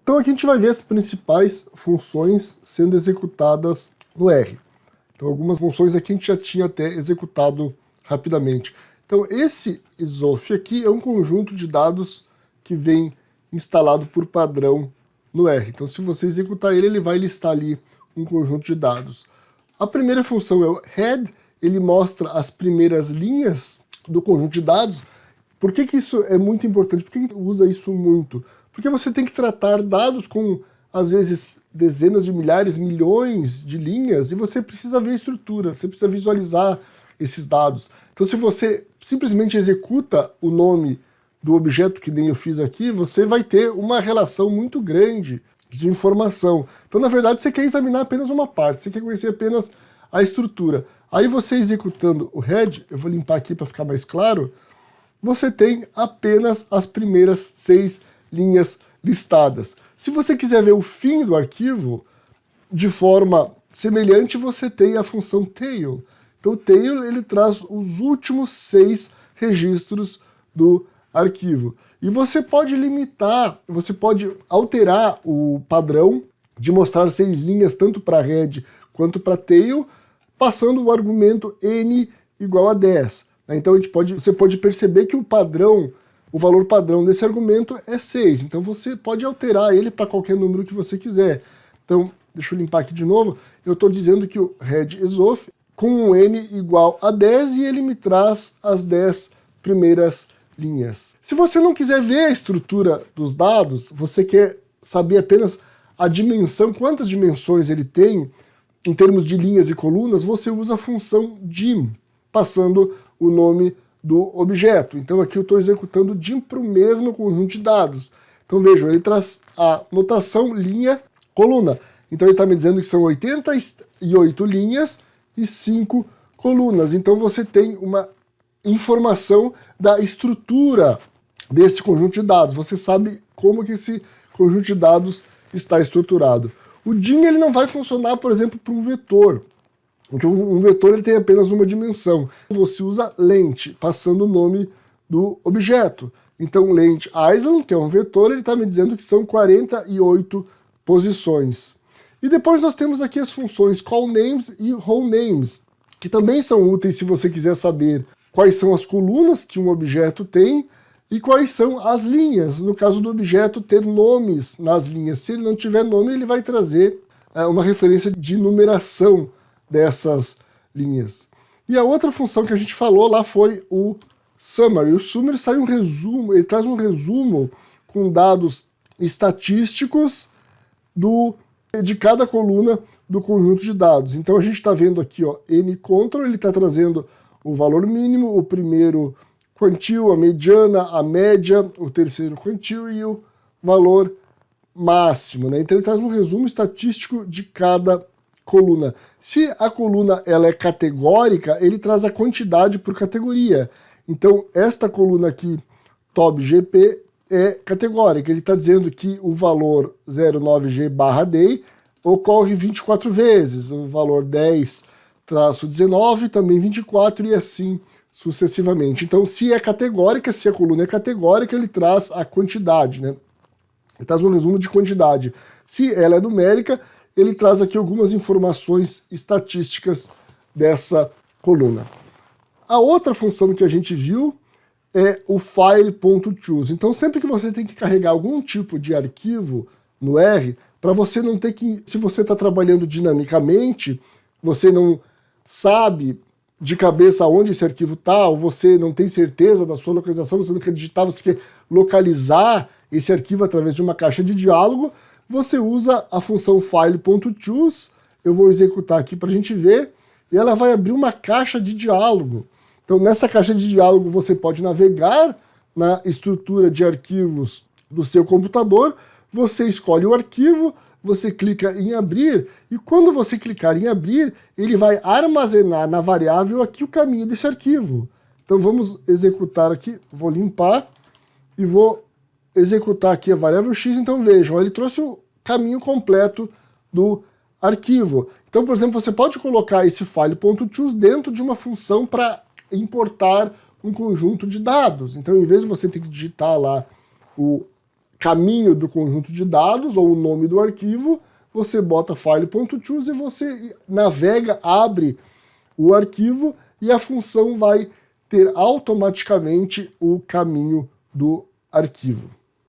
Então aqui a gente vai ver as principais funções sendo executadas no R. Então algumas funções aqui a gente já tinha até executado rapidamente. Então esse isof aqui é um conjunto de dados que vem instalado por padrão no R. Então se você executar ele, ele vai listar ali um conjunto de dados. A primeira função é o head, ele mostra as primeiras linhas do conjunto de dados. Por que isso é muito importante? Por que a gente usa isso muito? Porque você tem que tratar dados com, às vezes, dezenas de milhares, milhões de linhas, e você precisa ver a estrutura, você precisa visualizar esses dados. Então se você simplesmente executa o nome do objeto, que nem eu fiz aqui, você vai ter uma relação muito grande de informação. Então, na verdade, você quer examinar apenas uma parte, você quer conhecer apenas a estrutura. Aí você executando o head, eu vou limpar aqui para ficar mais claro, você tem apenas as primeiras 6 linhas listadas. Se você quiser ver o fim do arquivo, de forma semelhante, você tem a função tail. Então o tail ele traz os últimos 6 registros do arquivo. E você pode limitar, você pode alterar o padrão de mostrar 6 linhas tanto para head quanto para tail, passando o argumento n igual a 10. Então você pode perceber que o padrão, o valor padrão desse argumento é 6. Então você pode alterar ele para qualquer número que você quiser. Então, deixa eu limpar aqui de novo. Eu estou dizendo que o head isof com um n igual a 10 e ele me traz as 10 primeiras linhas. Se você não quiser ver a estrutura dos dados, você quer saber apenas a dimensão, quantas dimensões ele tem, em termos de linhas e colunas, você usa a função dim, passando o nome do objeto. Então aqui eu estou executando dim para o mesmo conjunto de dados. Então vejam, ele traz a notação linha, coluna. Então ele está me dizendo que são 88 linhas e 5 colunas. Então você tem uma informação da estrutura desse conjunto de dados. Você sabe como que esse conjunto de dados está estruturado. O dim ele não vai funcionar, por exemplo, para um vetor. Porque um vetor ele tem apenas uma dimensão. Você usa length, passando o nome do objeto. Então length island, que é um vetor, ele está me dizendo que são 48 posições. E depois nós temos aqui as funções callNames e rowNames, que também são úteis se você quiser saber quais são as colunas que um objeto tem e quais são as linhas, no caso do objeto ter nomes nas linhas. Se ele não tiver nome, ele vai trazer uma referência de numeração dessas linhas. E a outra função que a gente falou lá foi o summary. O summary sai um resumo, ele traz um resumo com dados estatísticos de cada coluna do conjunto de dados. Então a gente está vendo aqui, ó, nControl, ele está trazendo o valor mínimo, o primeiro quantil, a mediana, a média, o terceiro quantil e o valor máximo, né? Então ele traz um resumo estatístico de cada coluna. Se a coluna ela é categórica, ele traz a quantidade por categoria. Então esta coluna aqui, TOBGP, é categórica. Ele está dizendo que o valor 09G/day ocorre 24 vezes, o valor 10-19 também 24 e assim sucessivamente. Então, se é categórica, se a coluna é categórica, ele traz a quantidade, né? Ele traz um resumo de quantidade. Se ela é numérica, ele traz aqui algumas informações estatísticas dessa coluna. A outra função que a gente viu é o file.choose. Então, sempre que você tem que carregar algum tipo de arquivo no R, para você não ter que, se você está trabalhando dinamicamente, você não sabe de cabeça onde esse arquivo está, ou você não tem certeza da sua localização, você não quer digitar, você quer localizar esse arquivo através de uma caixa de diálogo, você usa a função file.choose, eu vou executar aqui para a gente ver, e ela vai abrir uma caixa de diálogo. Então nessa caixa de diálogo você pode navegar na estrutura de arquivos do seu computador, você escolhe o arquivo, você clica em abrir, e quando você clicar em abrir, ele vai armazenar na variável aqui o caminho desse arquivo. Então vamos executar aqui, vou limpar, e vou executar aqui a variável x, então vejam, ele trouxe o caminho completo do arquivo. Então, por exemplo, você pode colocar esse file.choose dentro de uma função para importar um conjunto de dados. Então, em vez de você ter que digitar lá o caminho do conjunto de dados ou o nome do arquivo, você bota file.choose e você navega, abre o arquivo e a função vai ter automaticamente o caminho do arquivo.